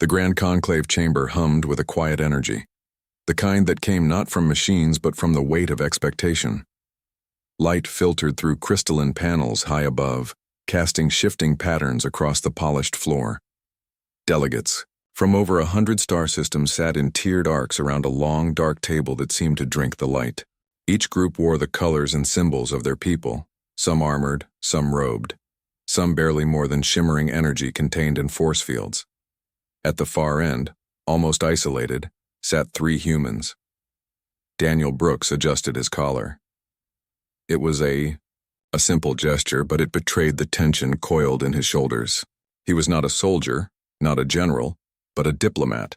The Grand Conclave chamber hummed with a quiet energy, the kind that came not from machines but from the weight of expectation. Light filtered through crystalline panels high above, casting shifting patterns across the polished floor. Delegates from over 100 star systems sat in tiered arcs around a long, dark table that seemed to drink the light. Each group wore the colors and symbols of their people, some armored, some robed, some barely more than shimmering energy contained in force fields. At the far end, almost isolated, sat 3 humans. Daniel Brooks adjusted his collar. It was a simple gesture, but it betrayed the tension coiled in his shoulders. He was not a soldier, not a general, but a diplomat,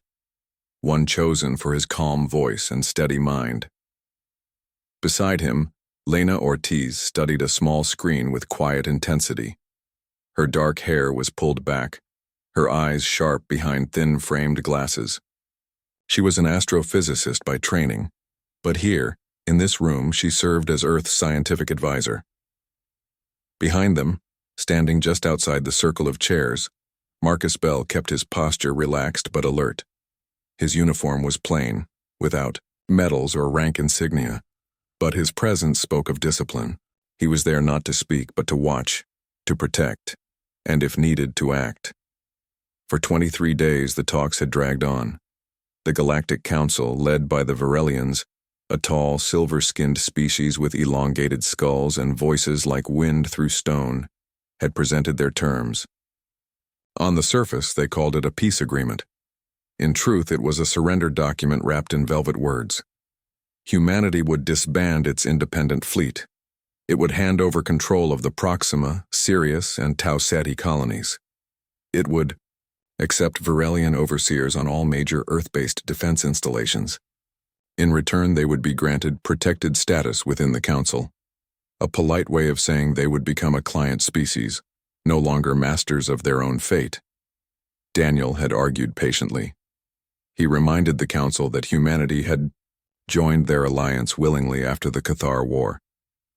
one chosen for his calm voice and steady mind. Beside him, Lena Ortiz studied a small screen with quiet intensity. Her dark hair was pulled back, her eyes sharp behind thin-framed glasses. She was an astrophysicist by training, but here, in this room, she served as Earth's scientific advisor. Behind them, standing just outside the circle of chairs, Marcus Bell kept his posture relaxed but alert. His uniform was plain, without medals or rank insignia, but his presence spoke of discipline. He was there not to speak, but to watch, to protect, and if needed, to act. For 23 days, the talks had dragged on. The Galactic Council, led by the Virelians, a tall, silver-skinned species with elongated skulls and voices like wind through stone, had presented their terms. On the surface, they called it a peace agreement. In truth, it was a surrender document wrapped in velvet words. Humanity would disband its independent fleet. It would hand over control of the Proxima, Sirius, and Tau Ceti colonies. It would accept Virelian overseers on all major Earth-based defense installations. In return, they would be granted protected status within the Council, a polite way of saying they would become a client species, no longer masters of their own fate. Daniel had argued patiently. He reminded the Council that humanity had joined their alliance willingly after the Cathar War,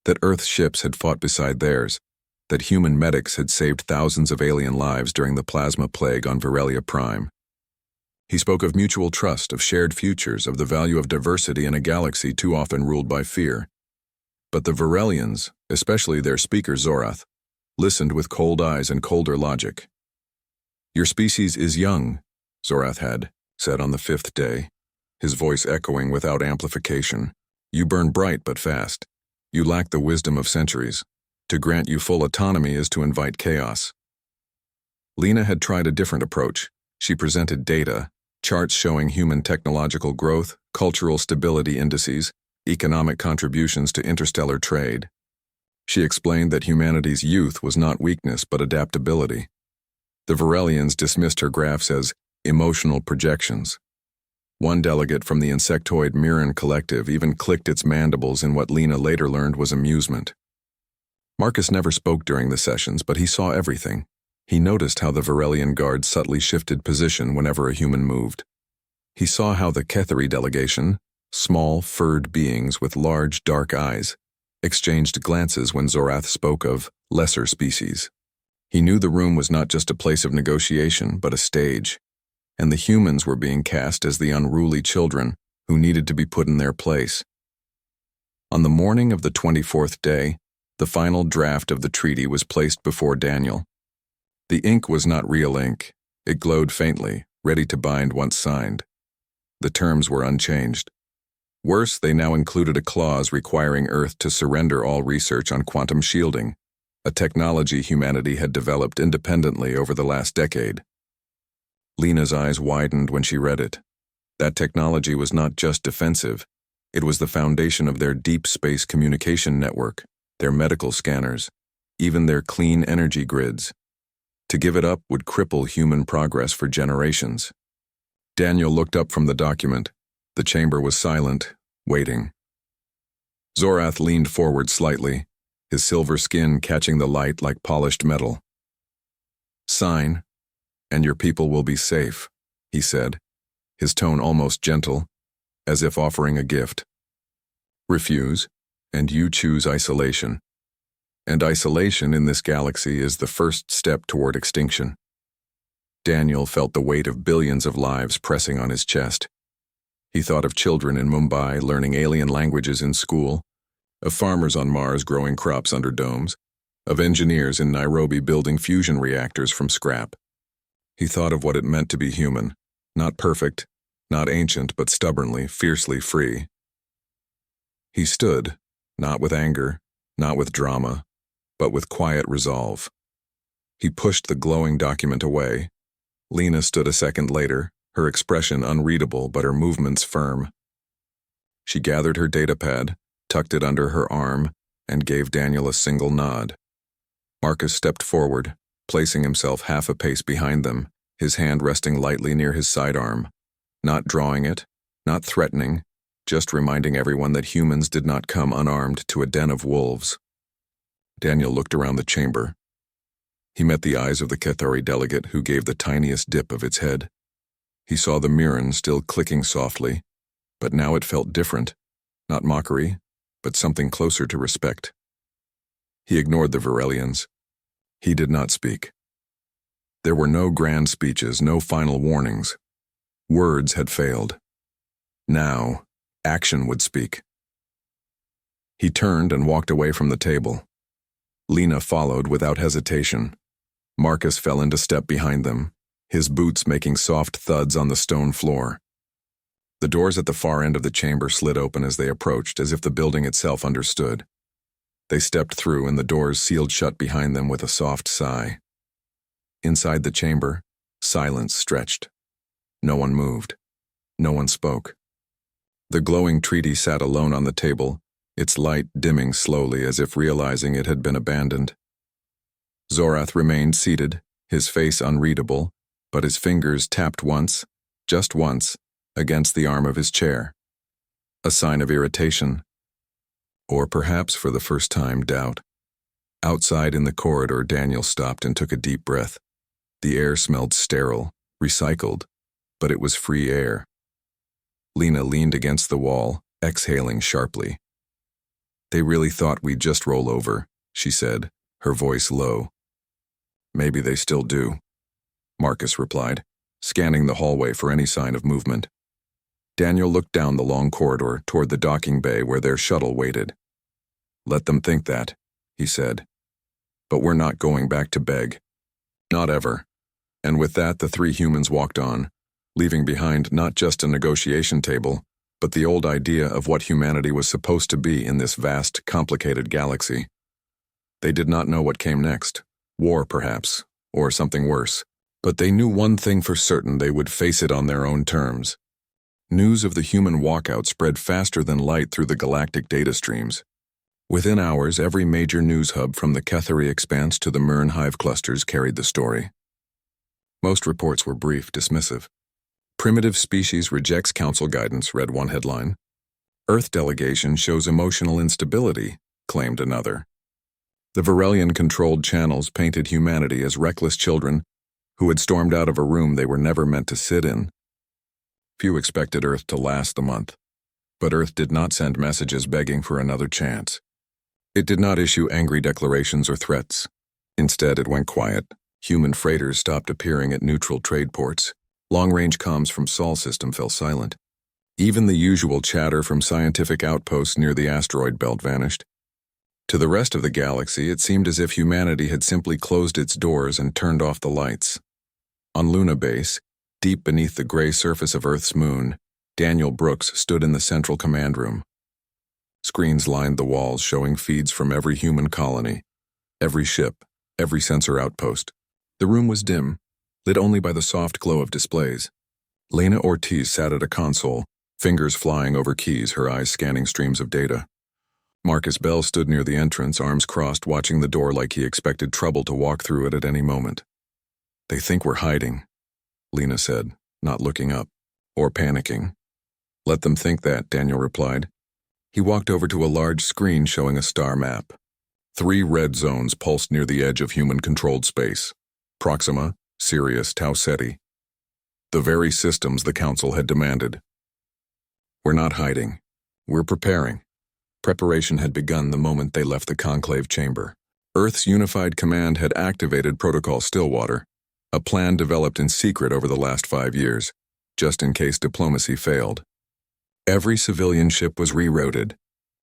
that Earth's ships had fought beside theirs, that human medics had saved thousands of alien lives during the plasma plague on Virelia Prime. He spoke of mutual trust, of shared futures, of the value of diversity in a galaxy too often ruled by fear. But the Virelians, especially their speaker Zorath, listened with cold eyes and colder logic. "Your species is young," Zorath had said on the 5th day, his voice echoing without amplification. "You burn bright but fast. You lack the wisdom of centuries. To grant you full autonomy is to invite chaos." Lena had tried a different approach. She presented data, charts showing human technological growth, cultural stability indices, economic contributions to interstellar trade. She explained that humanity's youth was not weakness but adaptability. The Virelians dismissed her graphs as emotional projections. One delegate from the insectoid Mirren Collective even clicked its mandibles in what Lena later learned was amusement. Marcus never spoke during the sessions, but he saw everything. He noticed how the Virelian guard subtly shifted position whenever a human moved. He saw how the Ketheri delegation, small, furred beings with large, dark eyes, exchanged glances when Zorath spoke of lesser species. He knew the room was not just a place of negotiation, but a stage, and the humans were being cast as the unruly children who needed to be put in their place. On the morning of the 24th day, the final draft of the treaty was placed before Daniel. The ink was not real ink. It glowed faintly, ready to bind once signed. The terms were unchanged. Worse, they now included a clause requiring Earth to surrender all research on quantum shielding, a technology humanity had developed independently over the last decade. Lena's eyes widened when she read it. That technology was not just defensive. It was the foundation of their deep space communication network, their medical scanners, even their clean energy grids. To give it up would cripple human progress for generations. Daniel looked up from the document. The chamber was silent, waiting. Zorath leaned forward slightly, his silver skin catching the light like polished metal. "Sign, and your people will be safe," he said, his tone almost gentle, as if offering a gift. "Refuse, and you choose isolation. And isolation in this galaxy is the first step toward extinction." Daniel felt the weight of billions of lives pressing on his chest. He thought of children in Mumbai learning alien languages in school, of farmers on Mars growing crops under domes, of engineers in Nairobi building fusion reactors from scrap. He thought of what it meant to be human, not perfect, not ancient, but stubbornly, fiercely free. He stood, not with anger, not with drama, but with quiet resolve. He pushed the glowing document away. Lena stood a second later, her expression unreadable but her movements firm. She gathered her datapad, tucked it under her arm, and gave Daniel a single nod. Marcus stepped forward, placing himself half a pace behind them, his hand resting lightly near his sidearm, not drawing it, not threatening, just reminding everyone that humans did not come unarmed to a den of wolves. Daniel looked around the chamber. He met the eyes of the Cathari delegate who gave the tiniest dip of its head. He saw the Mirren still clicking softly, but now it felt different, not mockery, but something closer to respect. He ignored the Varelians. He did not speak. There were no grand speeches, no final warnings. Words had failed. Now, action would speak. He turned and walked away from the table. Lena followed without hesitation. Marcus fell into step behind them, his boots making soft thuds on the stone floor. The doors at the far end of the chamber slid open as they approached, as if the building itself understood. They stepped through, and the doors sealed shut behind them with a soft sigh. Inside the chamber, silence stretched. No one moved. No one spoke. The glowing treaty sat alone on the table, its light dimming slowly as if realizing it had been abandoned. Zorath remained seated, his face unreadable, but his fingers tapped once, just once, against the arm of his chair. A sign of irritation. Or perhaps for the first time, doubt. Outside in the corridor, Daniel stopped and took a deep breath. The air smelled sterile, recycled, but it was free air. Lena leaned against the wall, exhaling sharply. "They really thought we'd just roll over," she said, her voice low. "Maybe they still do," Marcus replied, scanning the hallway for any sign of movement. Daniel looked down the long corridor toward the docking bay where their shuttle waited. "Let them think that," he said. "But we're not going back to beg. Not ever." And with that, the three humans walked on, leaving behind not just a negotiation table, but the old idea of what humanity was supposed to be in this vast, complicated galaxy. They did not know what came next. War, perhaps, or something worse. But they knew one thing for certain: they would face it on their own terms. News of the human walkout spread faster than light through the galactic data streams. Within hours, every major news hub from the Cathari expanse to the Mirren hive clusters carried the story. Most reports were brief, dismissive. "Primitive species rejects council guidance," read one headline. "Earth delegation shows emotional instability," claimed another. The Varelian-controlled channels painted humanity as reckless children who had stormed out of a room they were never meant to sit in. Few expected Earth to last the month, but Earth did not send messages begging for another chance. It did not issue angry declarations or threats. Instead, it went quiet. Human freighters stopped appearing at neutral trade ports. Long-range comms from Sol system fell silent. Even the usual chatter from scientific outposts near the asteroid belt vanished. To the rest of the galaxy, it seemed as if humanity had simply closed its doors and turned off the lights. On Luna Base, deep beneath the gray surface of Earth's moon, Daniel Brooks stood in the central command room. Screens lined the walls showing feeds from every human colony, every ship, every sensor outpost. The room was dim, lit only by the soft glow of displays. Lena Ortiz sat at a console, fingers flying over keys, her eyes scanning streams of data. Marcus Bell stood near the entrance, arms crossed, watching the door like he expected trouble to walk through it at any moment. "They think we're hiding," Lena said, not looking up, or panicking. "Let them think that," Daniel replied. He walked over to a large screen showing a star map. 3 red zones pulsed near the edge of human-controlled space: Proxima, Sirius, Tau Ceti. The very systems the Council had demanded. "We're not hiding. We're preparing." Preparation had begun the moment they left the conclave chamber. Earth's unified command had activated Protocol Stillwater. a plan developed in secret over the last 5 years, just in case diplomacy failed. Every civilian ship was rerouted.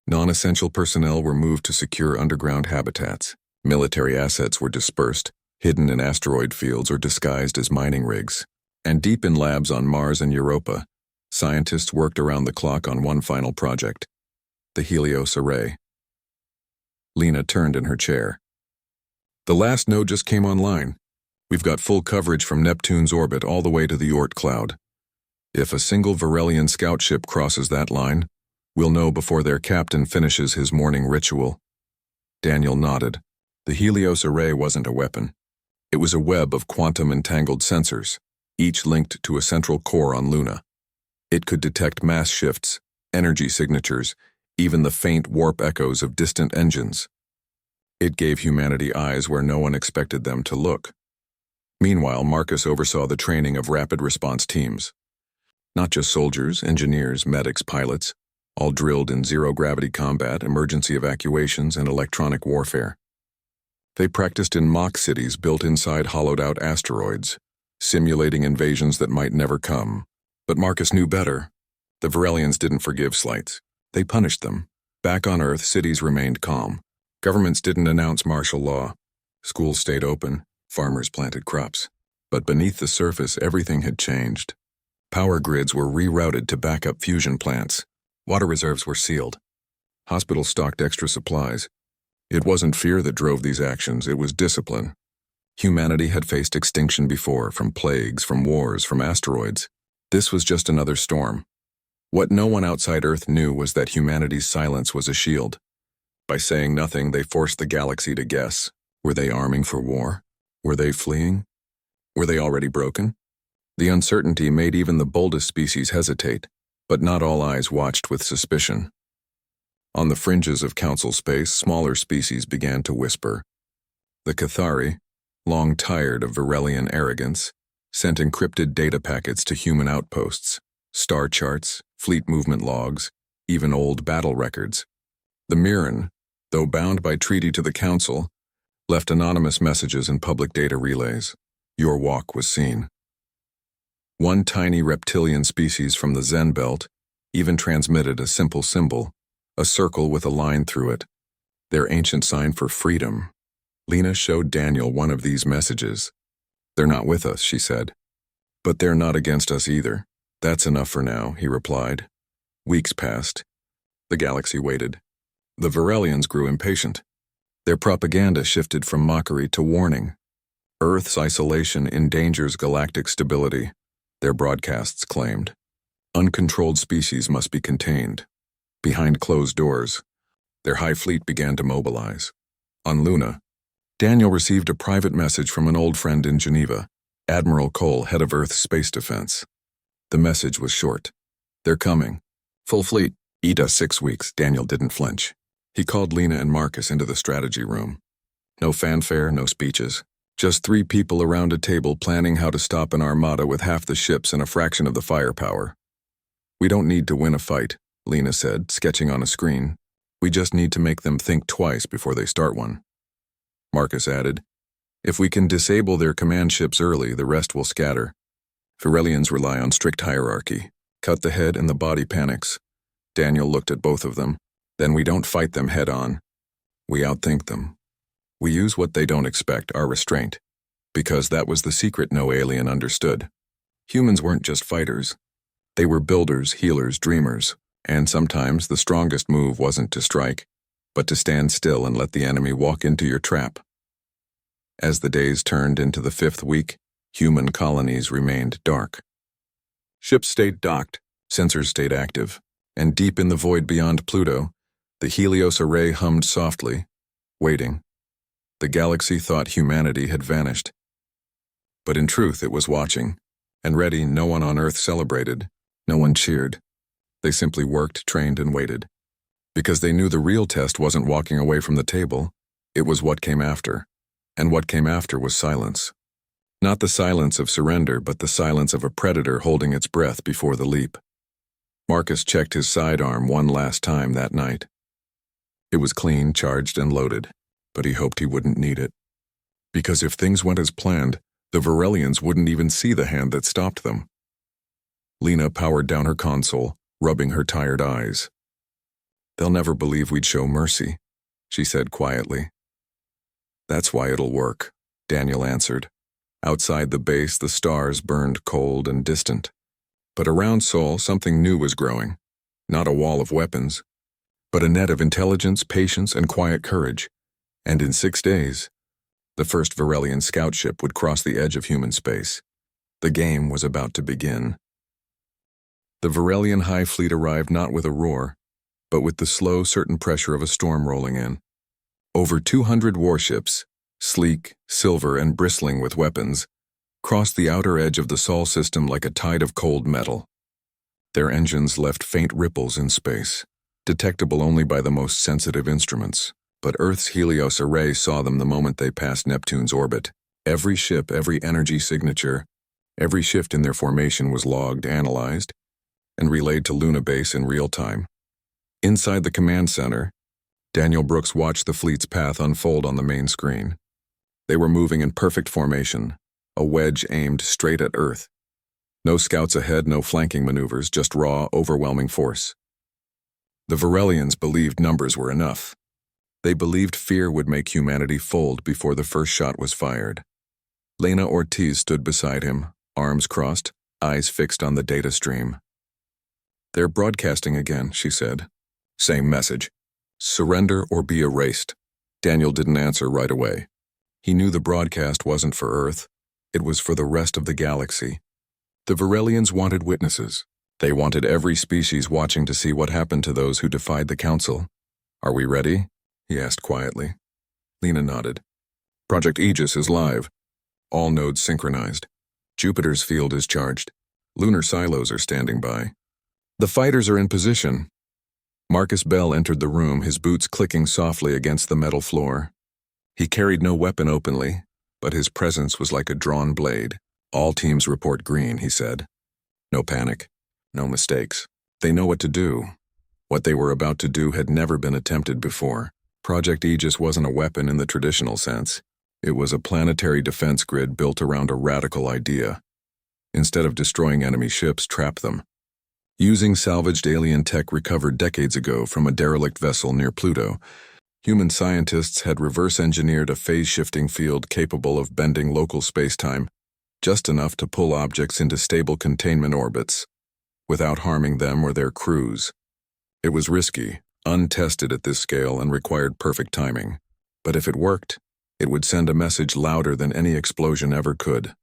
Non-essential personnel were moved to secure underground habitats. Military assets were dispersed, hidden in asteroid fields or disguised as mining rigs. And deep in labs on Mars and Europa, scientists worked around the clock on one final project, the Helios Array. Lena turned in her chair. The last node just came online. We've got full coverage from Neptune's orbit all the way to the Oort cloud. If a single Varelian scout ship crosses that line, we'll know before their captain finishes his morning ritual. Daniel nodded. The Helios Array wasn't a weapon. It was a web of quantum-entangled sensors, each linked to a central core on Luna. It could detect mass shifts, energy signatures, even the faint warp echoes of distant engines. It gave humanity eyes where no one expected them to look. Meanwhile, Marcus oversaw the training of rapid response teams. Not just soldiers, engineers, medics, pilots, all drilled in zero-gravity combat, emergency evacuations, and electronic warfare. They practiced in mock cities built inside hollowed-out asteroids, simulating invasions that might never come. But Marcus knew better. The Varelians didn't forgive slights. They punished them. Back on Earth, cities remained calm. Governments didn't announce martial law. Schools stayed open. Farmers planted crops. But beneath the surface, everything had changed. Power grids were rerouted to backup fusion plants. Water reserves were sealed. Hospitals stocked extra supplies. It wasn't fear that drove these actions, it was discipline. Humanity had faced extinction before, from plagues, from wars, from asteroids. This was just another storm. What no one outside Earth knew was that humanity's silence was a shield. By saying nothing, they forced the galaxy to guess. Were they arming for war? Were they fleeing? Were they already broken? The uncertainty made even the boldest species hesitate, but not all eyes watched with suspicion. On the fringes of Council space, smaller species began to whisper. The Cathari, long tired of Varelian arrogance, sent encrypted data packets to human outposts, star charts, fleet movement logs, even old battle records. The Mirren, though bound by treaty to the Council, left anonymous messages in public data relays. Your walk was seen. One tiny reptilian species from the Zen Belt even transmitted a simple symbol, a circle with a line through it, their ancient sign for freedom. Lena showed Daniel one of these messages. They're not with us, she said. But they're not against us either. That's enough for now, he replied. Weeks passed. The galaxy waited. The Varelians grew impatient. Their propaganda shifted from mockery to warning. Earth's isolation endangers galactic stability, their broadcasts claimed. Uncontrolled species must be contained. Behind closed doors, their high fleet began to mobilize. On Luna, Daniel received a private message from an old friend in Geneva, Admiral Cole, head of Earth's space defense. The message was short. They're coming. Full fleet. Eat us 6 weeks. Daniel didn't flinch. He called Lena and Marcus into the strategy room. No fanfare, no speeches. Just 3 people around a table planning how to stop an armada with half the ships and a fraction of the firepower. We don't need to win a fight, Lena said, sketching on a screen. We just need to make them think twice before they start one. Marcus added, if we can disable their command ships early, the rest will scatter. Varelians rely on strict hierarchy. Cut the head and the body panics. Daniel looked at both of them. Then we don't fight them head on. We outthink them. We use what they don't expect, our restraint. Because that was the secret no alien understood. Humans weren't just fighters. They were builders, healers, dreamers. And sometimes the strongest move wasn't to strike, but to stand still and let the enemy walk into your trap. As the days turned into the 5th week, human colonies remained dark. Ships stayed docked, sensors stayed active, and deep in the void beyond Pluto, the Helios Array hummed softly, waiting. The galaxy thought humanity had vanished. But in truth, it was watching, and ready. No one on Earth celebrated, no one cheered. They simply worked, trained, and waited. Because they knew the real test wasn't walking away from the table, it was what came after. And what came after was silence. Not the silence of surrender, but the silence of a predator holding its breath before the leap. Marcus checked his sidearm one last time that night. It was clean, charged, and loaded, but he hoped he wouldn't need it. Because if things went as planned, The Varelians wouldn't even see the hand that stopped them. Lena powered down her console, rubbing her tired eyes. "They'll never believe we'd show mercy," she said quietly. "That's why it'll work," Daniel answered. Outside the base, the stars burned cold and distant. But around Sol, something new was growing. Not a wall of weapons, but a net of intelligence, patience, and quiet courage. And in 6 days, the first Varelian scout ship would cross the edge of human space. The game was about to begin. The Varelian High Fleet arrived not with a roar, but with the slow, certain pressure of a storm rolling in. Over 200 warships, sleek, silver, and bristling with weapons, crossed the outer edge of the Sol system like a tide of cold metal. Their engines left faint ripples in space, detectable only by the most sensitive instruments. But Earth's Helios array saw them the moment they passed Neptune's orbit. Every ship, every energy signature, every shift in their formation was logged, analyzed, and relayed to Luna Base in real time. Inside the command center, Daniel Brooks watched the fleet's path unfold on the main screen. They were moving in perfect formation, a wedge aimed straight at Earth. No scouts ahead, no flanking maneuvers, just raw, overwhelming force. The Varelians believed numbers were enough. They believed fear would make humanity fold before the first shot was fired. Lena Ortiz stood beside him, arms crossed, eyes fixed on the data stream. "They're broadcasting again," she said. "Same message. Surrender or be erased." Daniel didn't answer right away. He knew the broadcast wasn't for Earth. It was for the rest of the galaxy. The Varelians wanted witnesses. They wanted every species watching to see what happened to those who defied the Council. "Are we ready?" he asked quietly. Lena nodded. "Project Aegis is live. All nodes synchronized. Jupiter's field is charged. Lunar silos are standing by. The fighters are in position." Marcus Bell entered the room, his boots clicking softly against the metal floor. He carried no weapon openly, but his presence was like a drawn blade. "All teams report green," he said. "No panic. No mistakes. They know what to do." What they were about to do had never been attempted before. Project Aegis wasn't a weapon in the traditional sense. It was a planetary defense grid built around a radical idea. Instead of destroying enemy ships, trap them. Using salvaged alien tech recovered decades ago from a derelict vessel near Pluto, human scientists had reverse-engineered a phase-shifting field capable of bending local spacetime just enough to pull objects into stable containment orbits, without harming them or their crews. It was risky, untested at this scale, and required perfect timing. But if it worked, it would send a message louder than any explosion ever could.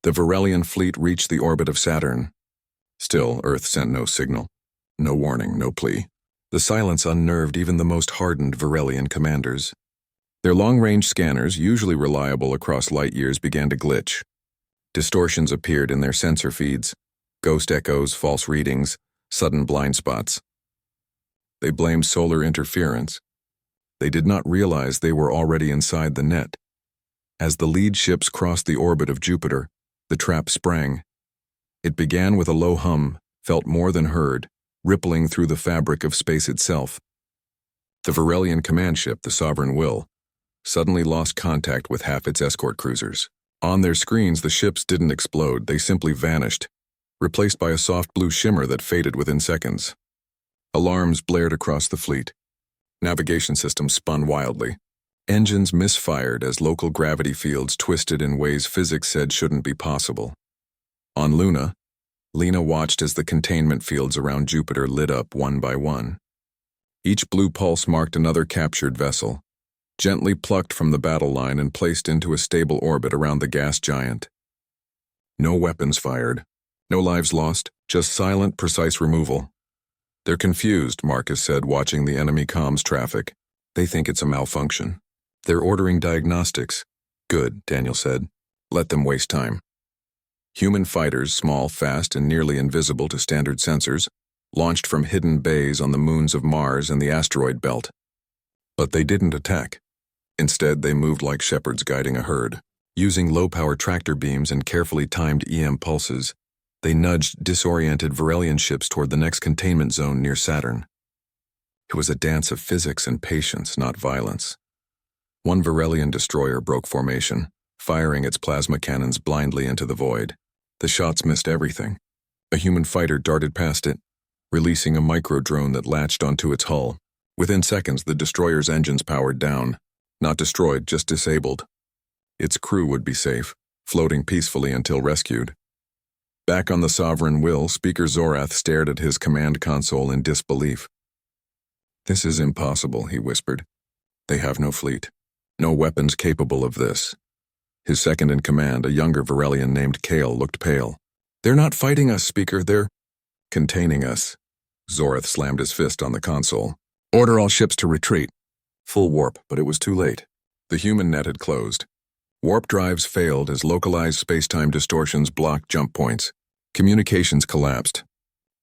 The Varelian fleet reached the orbit of Saturn. Still, Earth sent no signal. No warning, no plea. The silence unnerved even the most hardened Varelian commanders. Their long-range scanners, usually reliable across light years, began to glitch. Distortions appeared in their sensor feeds, ghost echoes, false readings, sudden blind spots. They blamed solar interference. They did not realize they were already inside the net. As the lead ships crossed the orbit of Jupiter, the trap sprang. It began with a low hum, felt more than heard, rippling through the fabric of space itself. The Varelian command ship, the Sovereign Will, suddenly lost contact with half its escort cruisers. On their screens, the ships didn't explode, they simply vanished, replaced by a soft blue shimmer that faded within seconds. Alarms blared across the fleet. Navigation systems spun wildly. Engines misfired as local gravity fields twisted in ways physics said shouldn't be possible. On Luna, Lena watched as the containment fields around Jupiter lit up one by one. Each blue pulse marked another captured vessel, gently plucked from the battle line and placed into a stable orbit around the gas giant. No weapons fired, no lives lost, just silent, precise removal. "They're confused," Marcus said, watching the enemy comms traffic. "They think it's a malfunction. They're ordering diagnostics." "Good," Daniel said. "Let them waste time." Human fighters, small, fast, and nearly invisible to standard sensors, launched from hidden bays on the moons of Mars and the asteroid belt. But they didn't attack. Instead, they moved like shepherds guiding a herd. Using low-power tractor beams and carefully timed EM pulses, they nudged disoriented Varelian ships toward the next containment zone near Saturn. It was a dance of physics and patience, not violence. One Varelian destroyer broke formation, firing its plasma cannons blindly into the void. The shots missed everything. A human fighter darted past it, releasing a micro-drone that latched onto its hull. Within seconds, the destroyer's engines powered down. Not destroyed, just disabled. Its crew would be safe, floating peacefully until rescued. Back on the Sovereign Will, Speaker Zorath stared at his command console in disbelief. "This is impossible," he whispered. "They have no fleet. No weapons capable of this." His second-in-command, a younger Varelian named Kale, looked pale. "They're not fighting us, Speaker. They're containing us." Zorath slammed his fist on the console. "Order all ships to retreat." Full warp, but it was too late. The human net had closed. Warp drives failed as localized space-time distortions blocked jump points. Communications collapsed.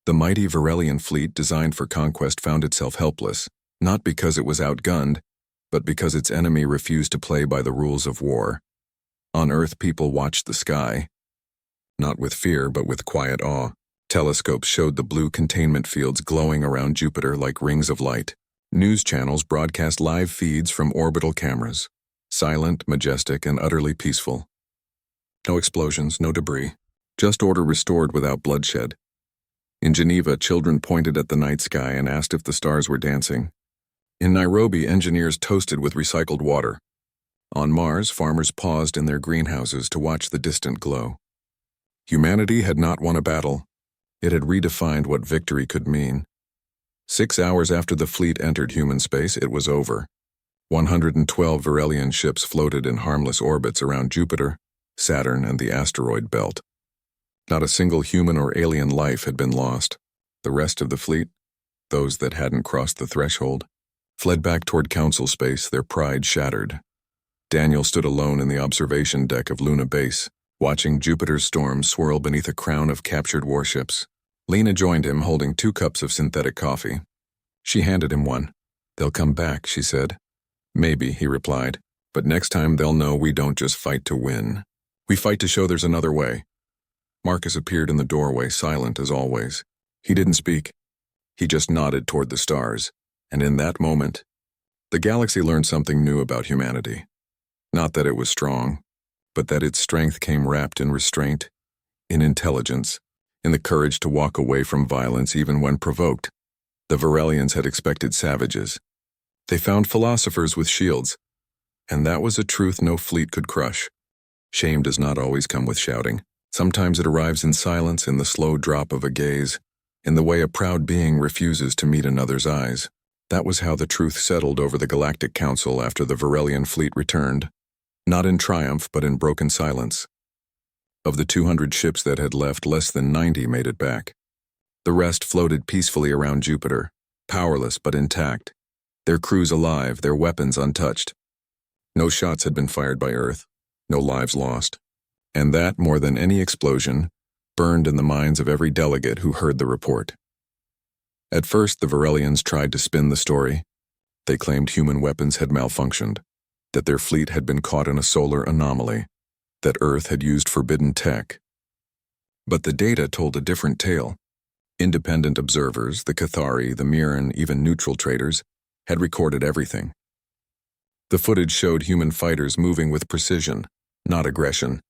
The mighty Varelian fleet designed for conquest found itself helpless, not because it was outgunned, but because its enemy refused to play by the rules of war. On Earth, people watched the sky. Not with fear, but with quiet awe. Telescopes showed the blue containment fields glowing around Jupiter like rings of light. News channels broadcast live feeds from orbital cameras. Silent, majestic, and utterly peaceful. No explosions, no debris. Just order restored without bloodshed. In Geneva, children pointed at the night sky and asked if the stars were dancing. In Nairobi, engineers toasted with recycled water. On Mars, farmers paused in their greenhouses to watch the distant glow. Humanity had not won a battle. It had redefined what victory could mean. 6 hours after the fleet entered human space, it was over. 112 Varelian ships floated in harmless orbits around Jupiter, Saturn, and the asteroid belt. Not a single human or alien life had been lost. The rest of the fleet, those that hadn't crossed the threshold, fled back toward Council space, their pride shattered. Daniel stood alone in the observation deck of Luna Base, watching Jupiter's storms swirl beneath a crown of captured warships. Lena joined him, holding 2 cups of synthetic coffee. She handed him one. "They'll come back," she said. "Maybe," he replied, "but next time they'll know we don't just fight to win. We fight to show there's another way." Marcus appeared in the doorway, silent as always. He didn't speak. He just nodded toward the stars, and in that moment, the galaxy learned something new about humanity. Not that it was strong, but that its strength came wrapped in restraint, in intelligence, in the courage to walk away from violence even when provoked. The Varelians had expected savages. They found philosophers with shields, and that was a truth no fleet could crush. Shame does not always come with shouting. Sometimes it arrives in silence, in the slow drop of a gaze, in the way a proud being refuses to meet another's eyes. That was how the truth settled over the Galactic Council after the Varelian fleet returned. Not in triumph, but in broken silence. Of the 200 ships that had left, less than 90 made it back. The rest floated peacefully around Jupiter, powerless but intact, their crews alive, their weapons untouched. No shots had been fired by Earth, no lives lost. And that, more than any explosion, burned in the minds of every delegate who heard the report. At first, the Varelians tried to spin the story. They claimed human weapons had malfunctioned, that their fleet had been caught in a solar anomaly, that Earth had used forbidden tech. But the data told a different tale. Independent observers, the Cathari, the Mirren, even neutral traders, had recorded everything. The footage showed human fighters moving with precision, not aggression.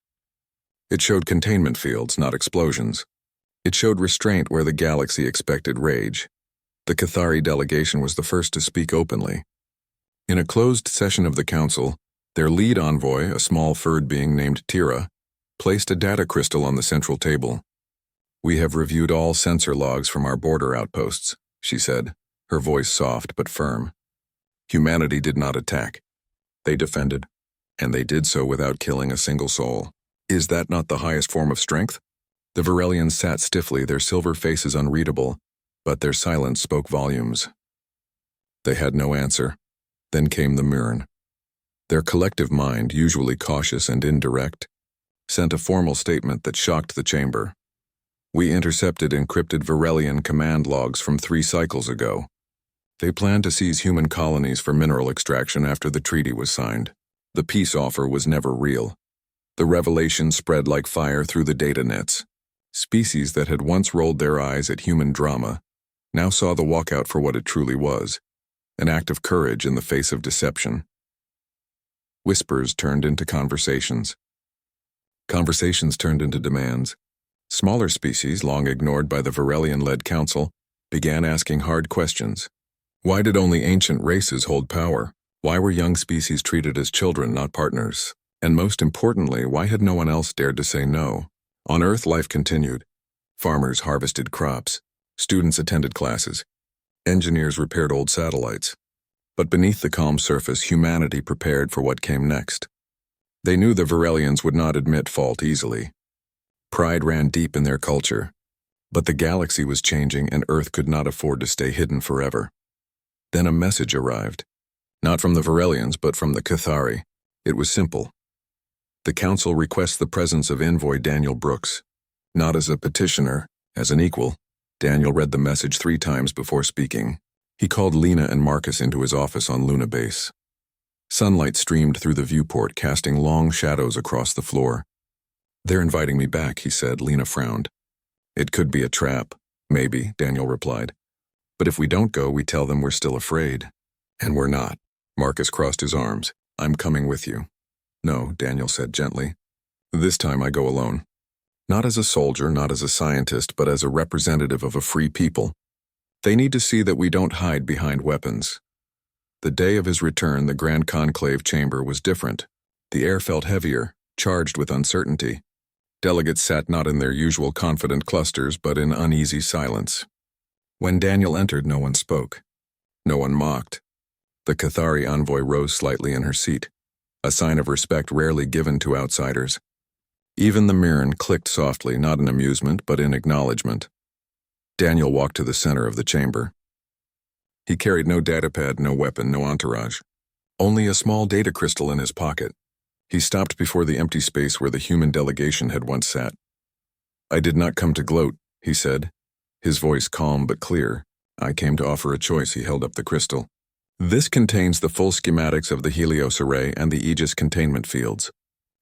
It showed containment fields, not explosions. It showed restraint where the galaxy expected rage. The Cathari delegation was the first to speak openly. In a closed session of the Council, their lead envoy, a small furred being named Tira, placed a data crystal on the central table. "We have reviewed all sensor logs from our border outposts," she said, her voice soft but firm. Humanity did not attack. They defended, and they did so without killing a single soul. Is that not the highest form of strength? The Varelians sat stiffly, their silver faces unreadable, but their silence spoke volumes. They had no answer. Then came the Mirren. Their collective mind, usually cautious and indirect, sent a formal statement that shocked the chamber. "We intercepted encrypted Varelian command logs from 3 cycles ago. They planned to seize human colonies for mineral extraction after the treaty was signed. The peace offer was never real. The revelation spread like fire through the data nets. Species that had once rolled their eyes at human drama now saw the walkout for what it truly was, an act of courage in the face of deception. Whispers turned into conversations. Conversations turned into demands. Smaller species, long ignored by the Varelian-led council, began asking hard questions. Why did only ancient races hold power? Why were young species treated as children, not partners? And most importantly, why had no one else dared to say no? On Earth, life continued. Farmers harvested crops. Students attended classes. Engineers repaired old satellites. But beneath the calm surface, humanity prepared for what came next. They knew the Varelians would not admit fault easily. Pride ran deep in their culture. But the galaxy was changing and Earth could not afford to stay hidden forever. Then a message arrived. Not from the Varelians, but from the Cathari. It was simple. The Council requests the presence of envoy Daniel Brooks. Not as a petitioner, as an equal. Daniel read the message 3 times before speaking. He called Lena and Marcus into his office on Luna Base. Sunlight streamed through the viewport, casting long shadows across the floor. "They're inviting me back," he said. Lena frowned. "It could be a trap." "Maybe," Daniel replied. "But if we don't go, we tell them we're still afraid." "And we're not." Marcus crossed his arms. "I'm coming with you." "No," Daniel said gently. "This time I go alone. Not as a soldier, not as a scientist, but as a representative of a free people. They need to see that we don't hide behind weapons." The day of his return, the Grand Conclave chamber was different. The air felt heavier, charged with uncertainty. Delegates sat not in their usual confident clusters, but in uneasy silence. When Daniel entered, no one spoke. No one mocked. The Cathari envoy rose slightly in her seat, a sign of respect rarely given to outsiders. Even the Mirren clicked softly, not in amusement, but in acknowledgement. Daniel walked to the center of the chamber. He carried no datapad, no weapon, no entourage. Only a small data crystal in his pocket. He stopped before the empty space where the human delegation had once sat. "I did not come to gloat," he said, his voice calm but clear. "I came to offer a choice." He held up the crystal. "This contains the full schematics of the Helios array and the Aegis containment fields.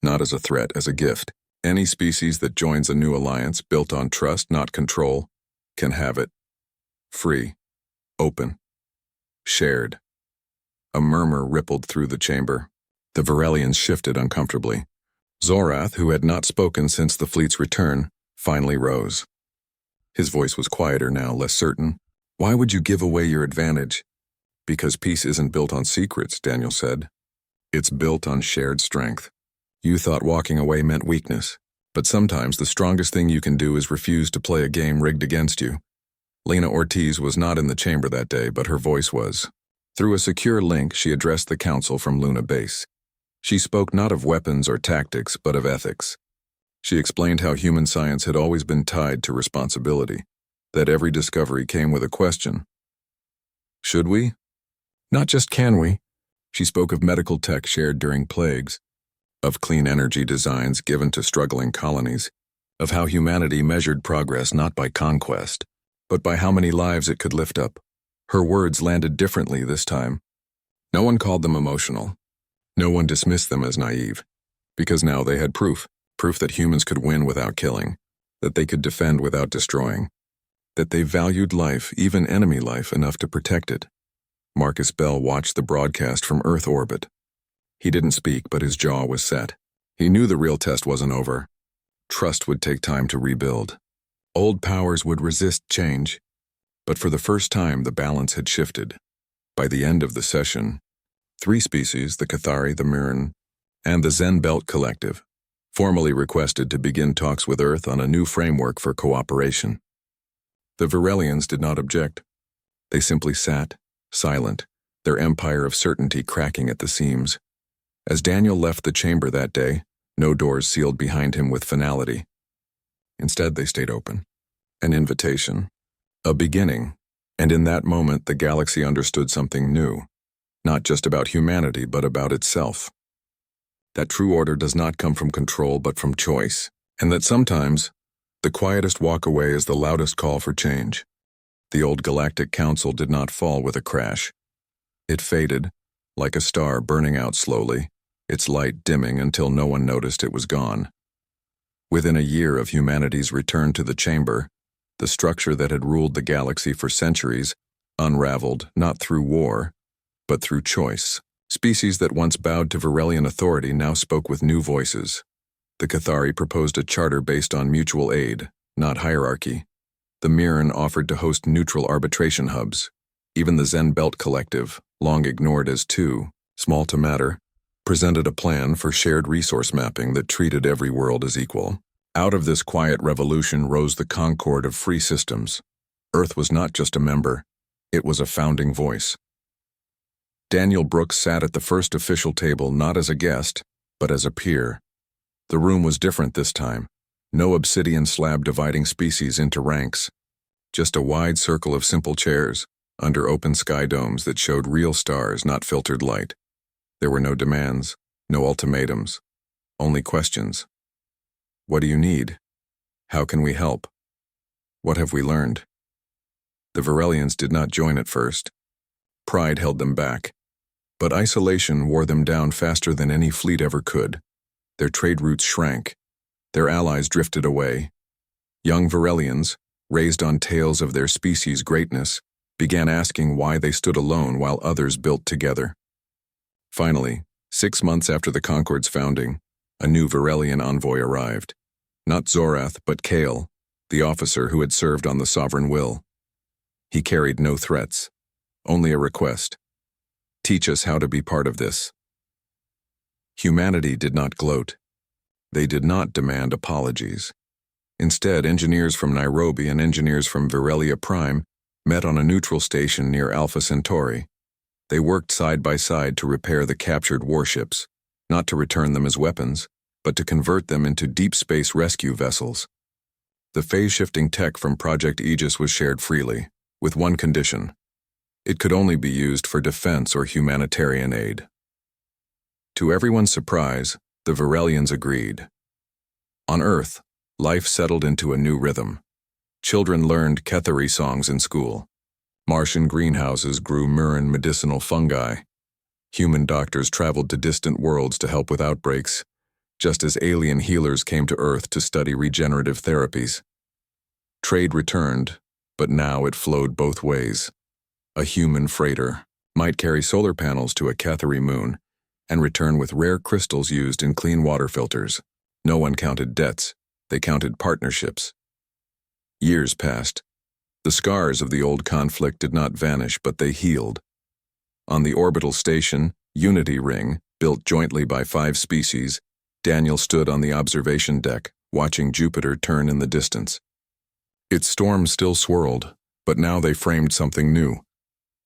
Not as a threat, as a gift. Any species that joins a new alliance, built on trust, not control, can have it. Free. Open. Shared." A murmur rippled through the chamber. The Varelians shifted uncomfortably. Zorath, who had not spoken since the fleet's return, finally rose. His voice was quieter now, less certain. "Why would you give away your advantage?" "Because peace isn't built on secrets," Daniel said. "It's built on shared strength. You thought walking away meant weakness, but sometimes the strongest thing you can do is refuse to play a game rigged against you." Lena Ortiz was not in the chamber that day, but her voice was. Through a secure link, she addressed the council from Luna Base. She spoke not of weapons or tactics, but of ethics. She explained how human science had always been tied to responsibility, that every discovery came with a question. Should we? Not just can we. She spoke of medical tech shared during plagues, of clean energy designs given to struggling colonies, of how humanity measured progress not by conquest, but by how many lives it could lift up. Her words landed differently this time. No one called them emotional. No one dismissed them as naive, because now they had proof that humans could win without killing, that they could defend without destroying, that they valued life, even enemy life, enough to protect it. Marcus Bell watched the broadcast from Earth orbit. He didn't speak, but his jaw was set. He knew the real test wasn't over. Trust would take time to rebuild. Old powers would resist change. But for the first time, the balance had shifted. By the end of the session, 3 species, the Cathari, the Mirren, and the Zen Belt Collective, formally requested to begin talks with Earth on a new framework for cooperation. The Varelians did not object. They simply sat, silent, their empire of certainty cracking at the seams. As Daniel left the chamber that day, no doors sealed behind him with finality. Instead, they stayed open. An invitation. A beginning. And in that moment, the galaxy understood something new. Not just about humanity, but about itself. That true order does not come from control, but from choice. And that sometimes, the quietest walk away is the loudest call for change. The old Galactic Council did not fall with a crash. It faded, like a star burning out slowly, its light dimming until no one noticed it was gone. Within a year of humanity's return to the chamber, the structure that had ruled the galaxy for centuries unraveled not through war, but through choice. Species that once bowed to Varelian authority now spoke with new voices. The Cathari proposed a charter based on mutual aid, not hierarchy. The Mirren offered to host neutral arbitration hubs. Even the Zen Belt Collective, long ignored as too small to matter, presented a plan for shared resource mapping that treated every world as equal. Out of this quiet revolution rose the concord of free systems. Earth was not just a member, it was a founding voice. Daniel Brooks sat at the first official table not as a guest, but as a peer. The room was different this time. No obsidian slab dividing species into ranks. Just a wide circle of simple chairs, under open sky domes that showed real stars, not filtered light. There were no demands, no ultimatums, only questions. What do you need? How can we help? What have we learned? The Varelians did not join at first. Pride held them back. But isolation wore them down faster than any fleet ever could. Their trade routes shrank. Their allies drifted away. Young Varelians, raised on tales of their species' greatness, began asking why they stood alone while others built together. Finally, 6 months after the Concord's founding, a new Varelian envoy arrived. Not Zorath, but Kale, the officer who had served on the Sovereign Will. He carried no threats, only a request. Teach us how to be part of this. Humanity did not gloat. They did not demand apologies. Instead, engineers from Nairobi and engineers from Virelia Prime met on a neutral station near Alpha Centauri. They worked side by side to repair the captured warships, not to return them as weapons, but to convert them into deep space rescue vessels. The phase-shifting tech from Project Aegis was shared freely, with one condition. It could only be used for defense or humanitarian aid. To everyone's surprise, the Varelians agreed. On Earth, life settled into a new rhythm. Children learned Cathari songs in school. Martian greenhouses grew Mirren medicinal fungi. Human doctors traveled to distant worlds to help with outbreaks, just as alien healers came to Earth to study regenerative therapies. Trade returned, but now it flowed both ways. A human freighter might carry solar panels to a Cathari moon and return with rare crystals used in clean water filters. No one counted debts, they counted partnerships. Years passed. The scars of the old conflict did not vanish, but they healed. On the orbital station, Unity Ring, built jointly by 5 species, Daniel stood on the observation deck, watching Jupiter turn in the distance. Its storm still swirled, but now they framed something new.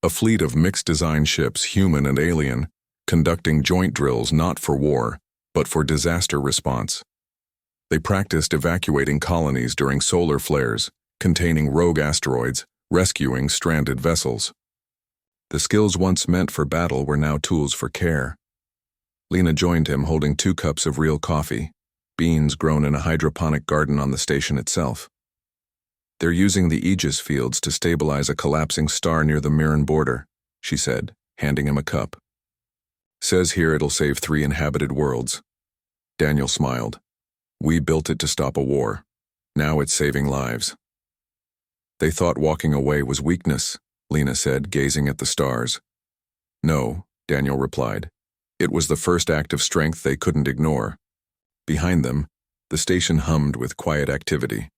A fleet of mixed-design ships, human and alien, conducting joint drills not for war, but for disaster response. They practiced evacuating colonies during solar flares, containing rogue asteroids, rescuing stranded vessels. The skills once meant for battle were now tools for care. Lena joined him holding 2 cups of real coffee, beans grown in a hydroponic garden on the station itself. They're using the Aegis fields to stabilize a collapsing star near the Mirren border, she said, handing him a cup. Says here it'll save 3 inhabited worlds. Daniel smiled. We built it to stop a war. Now it's saving lives. They thought walking away was weakness, Lena said, gazing at the stars. No, Daniel replied. It was the first act of strength they couldn't ignore. Behind them, the station hummed with quiet activity.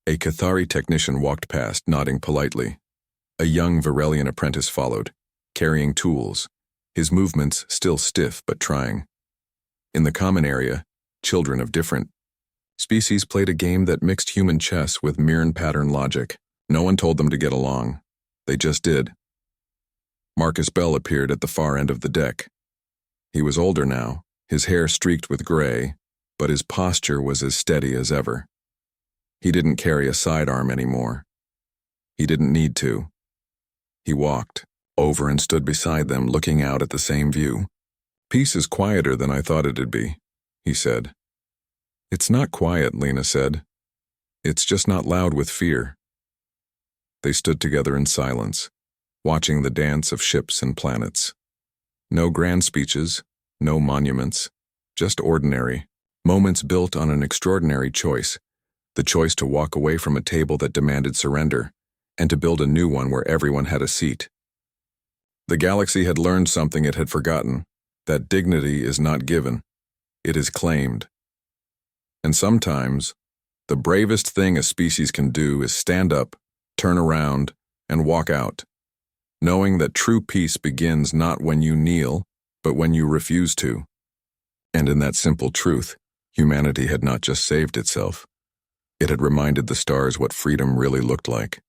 A Cathari technician walked past, nodding politely. A young Varelian apprentice followed, carrying tools, his movements still stiff but trying. In the common area, children of different species played a game that mixed human chess with Mirren pattern logic. No one told them to get along. They just did. Marcus Bell appeared at the far end of the deck. He was older now, his hair streaked with gray, but his posture was as steady as ever. He didn't carry a sidearm anymore. He didn't need to. He walked over and stood beside them, looking out at the same view. Peace is quieter than I thought it'd be, he said. It's not quiet, Lena said. It's just not loud with fear. They stood together in silence, watching the dance of ships and planets. No grand speeches, no monuments, just ordinary moments built on an extraordinary choice. The choice to walk away from a table that demanded surrender, and to build a new one where everyone had a seat. The galaxy had learned something it had forgotten, that dignity is not given, it is claimed. And sometimes, the bravest thing a species can do is stand up, turn around, and walk out, knowing that true peace begins not when you kneel, but when you refuse to. And in that simple truth, humanity had not just saved itself. It had reminded the stars what freedom really looked like.